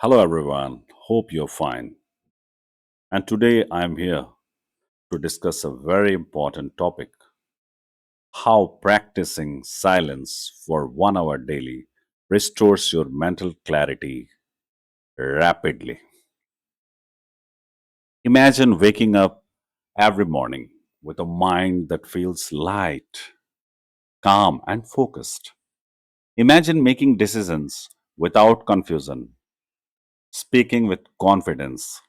Hello, everyone. Hope you're fine. And today I'm here to discuss a very important topic: how practicing silence for 1 hour daily restores your mental clarity rapidly. Imagine waking up every morning with a mind that feels light, calm, and focused. Imagine making decisions without confusion, speaking with confidence,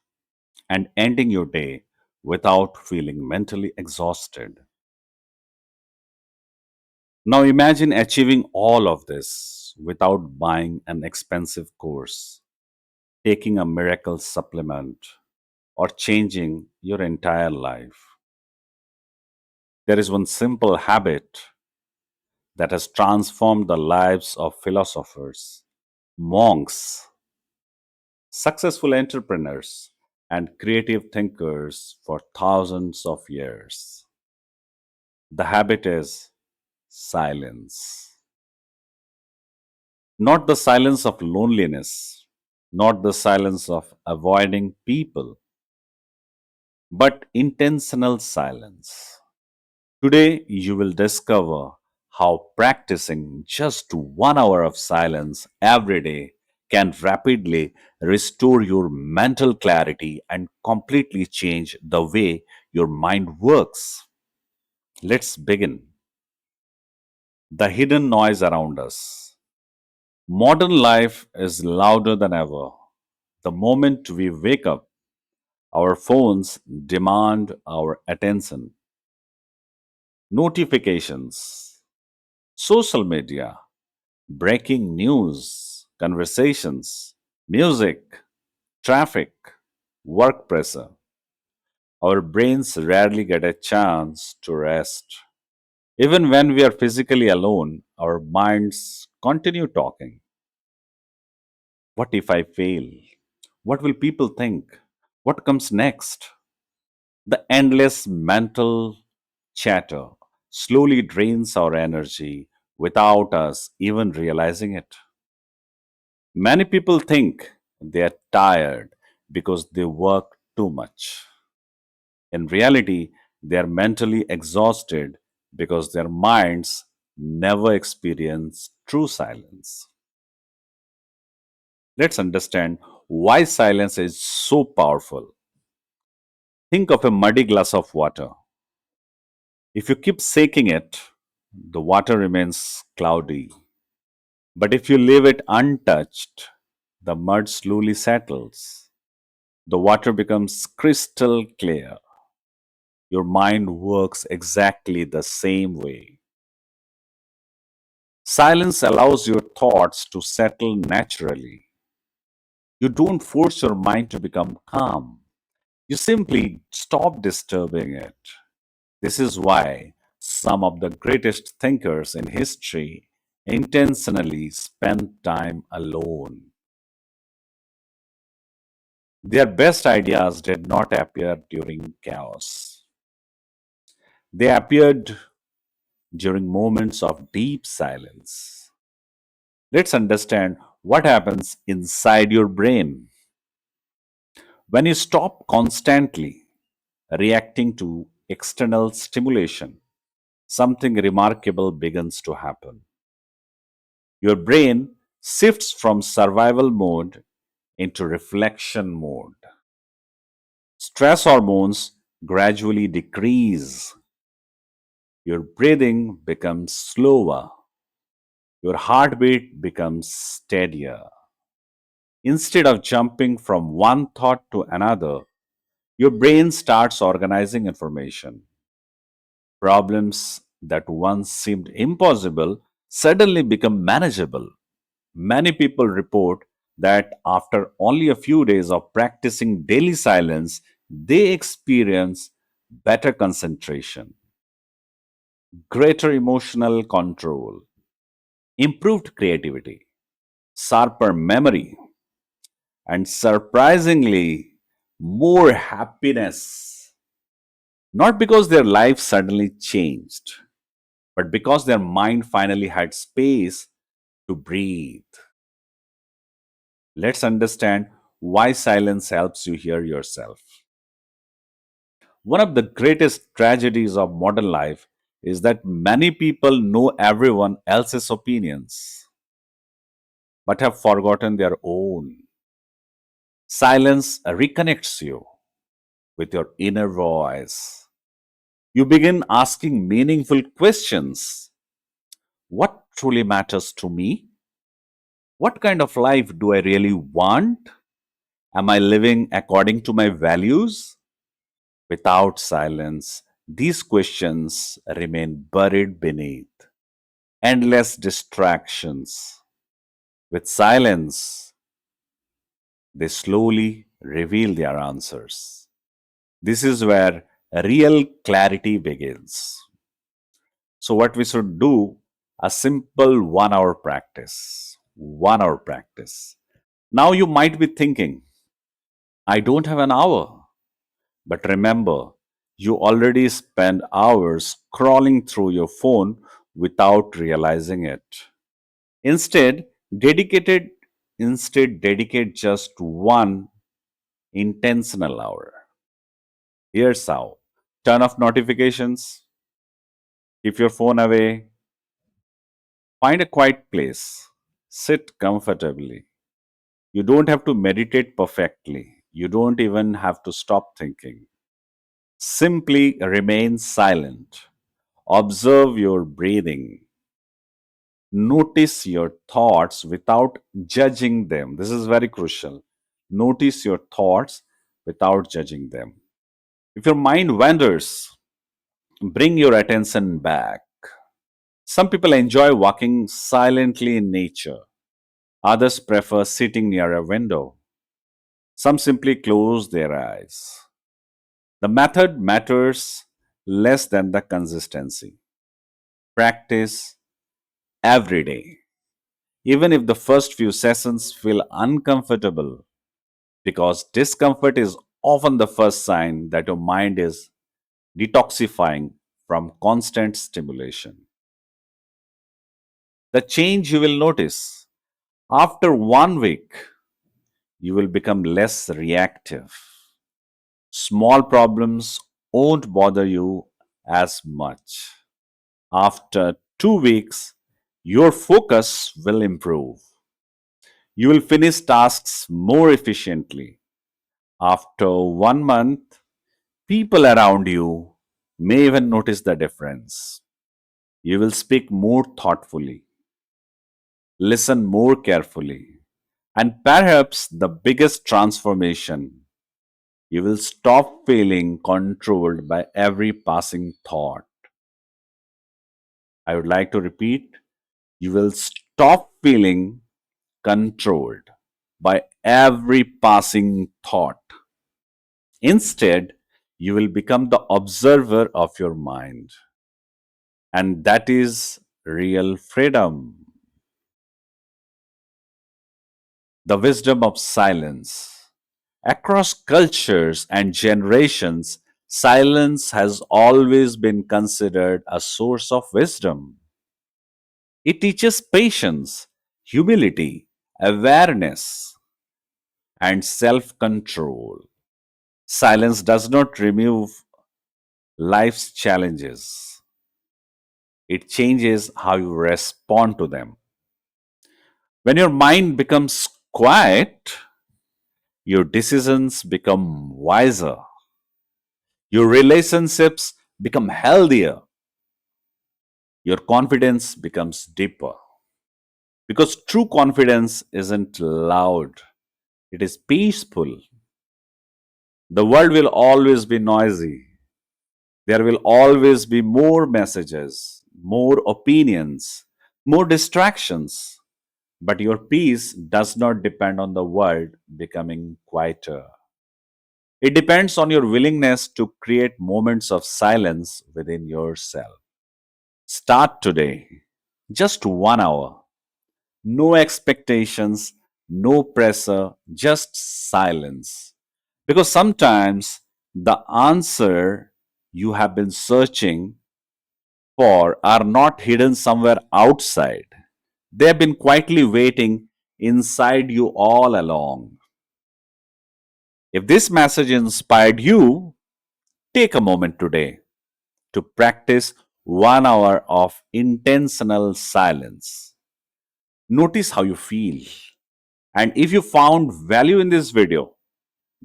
and ending your day without feeling mentally exhausted. Now imagine achieving all of this without buying an expensive course, taking a miracle supplement, or changing your entire life. There is one simple habit that has transformed the lives of philosophers, monks, successful entrepreneurs, and creative thinkers for thousands of years. The habit is silence. Not the silence of loneliness, not the silence of avoiding people, but intentional silence. Today, you will discover how practicing just 1 hour of silence every day can rapidly restore your mental clarity and completely change the way your mind works. Let's begin. The hidden noise around us. Modern life is louder than ever. The moment we wake up, our phones demand our attention. Notifications, social media, breaking news, conversations, music, traffic, work pressure. Our brains rarely get a chance to rest. Even when we are physically alone, our minds continue talking. What if I fail? What will people think? What comes next? The endless mental chatter slowly drains our energy without us even realizing it. Many people think they are tired because they work too much. In reality, they are mentally exhausted because their minds never experience true silence. Let's understand why silence is so powerful. Think of a muddy glass of water. If you keep shaking it, the water remains cloudy. But if you leave it untouched, the mud slowly settles. The water becomes crystal clear. Your mind works exactly the same way. Silence allows your thoughts to settle naturally. You don't force your mind to become calm. You simply stop disturbing it. This is why some of the greatest thinkers in history intentionally spent time alone. Their best ideas did not appear during chaos, they appeared during moments of deep silence. Let's understand what happens inside your brain. When you stop constantly reacting to external stimulation, something remarkable begins to happen. Your brain shifts from survival mode into reflection mode. Stress hormones gradually decrease. Your breathing becomes slower. Your heartbeat becomes steadier. Instead of jumping from one thought to another, your brain starts organizing information. Problems that once seemed impossible suddenly become manageable. Many people report that after only a few days of practicing daily silence, they experience better concentration, greater emotional control, improved creativity, sharper memory, and surprisingly, more happiness. Not because their life suddenly changed, but because their mind finally had space to breathe. Let's understand why silence helps you hear yourself. One of the greatest tragedies of modern life is that many people know everyone else's opinions but have forgotten their own. Silence reconnects you with your inner voice. You begin asking meaningful questions. What truly matters to me? What kind of life do I really want? Am I living according to my values? Without silence, these questions remain buried beneath endless distractions. With silence, they slowly reveal their answers. This is where real clarity begins. So, what we should do, a simple 1 hour practice. 1 hour practice. Now, you might be thinking, I don't have an hour. But remember, you already spend hours scrolling through your phone without realizing it. Instead, dedicated dedicate just one intentional hour. Here's how. Turn off notifications, keep your phone away, find a quiet place, sit comfortably. You don't have to meditate perfectly. You don't even have to stop thinking. Simply remain silent. Observe your breathing. Notice your thoughts without judging them. This is very crucial. Notice your thoughts without judging them. If your mind wanders, bring your attention back. Some people enjoy walking silently in nature, others prefer sitting near a window. Some simply close their eyes. The method matters less than the consistency. Practice every day. Even if the first few sessions feel uncomfortable, because discomfort is often the first sign that your mind is detoxifying from constant stimulation. The change you will notice after 1 week, you will become less reactive. Small problems won't bother you as much. After 2 weeks, your focus will improve. You will finish tasks more efficiently. After 1 month, people around you may even notice the difference. You will speak more thoughtfully, listen more carefully, and perhaps the biggest transformation, you will stop feeling controlled by every passing thought. I would like to repeat, you will stop feeling controlled by every passing thought. Instead, you will become the observer of your mind. And that is real freedom. The wisdom of silence. Across cultures and generations, silence has always been considered a source of wisdom. It teaches patience, humility, awareness, and self control. Silence does not remove life's challenges, it changes how you respond to them. When your mind becomes quiet, your decisions become wiser, your relationships become healthier, your confidence becomes deeper. Because true confidence isn't loud, it is peaceful. The world will always be noisy. There will always be more messages, more opinions, more distractions. But your peace does not depend on the world becoming quieter. It depends on your willingness to create moments of silence within yourself. Start today. Just 1 hour. No expectations, no pressure, just silence. Because sometimes the answer you have been searching for are not hidden somewhere outside. They have been quietly waiting inside you all along. If this message inspired you, take a moment today to practice 1 hour of intentional silence. Notice how you feel. And if you found value in this video,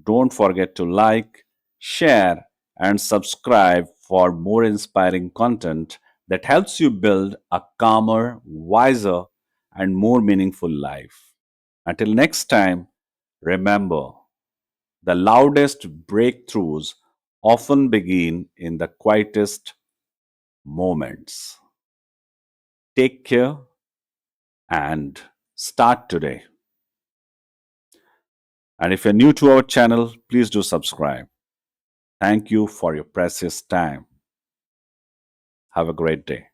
don't forget to like, share, and subscribe for more inspiring content that helps you build a calmer, wiser, and more meaningful life. Until next time, remember the loudest breakthroughs often begin in the quietest moments. Take care and start today. And if you're new to our channel, please do subscribe. Thank you for your precious time. Have a great day.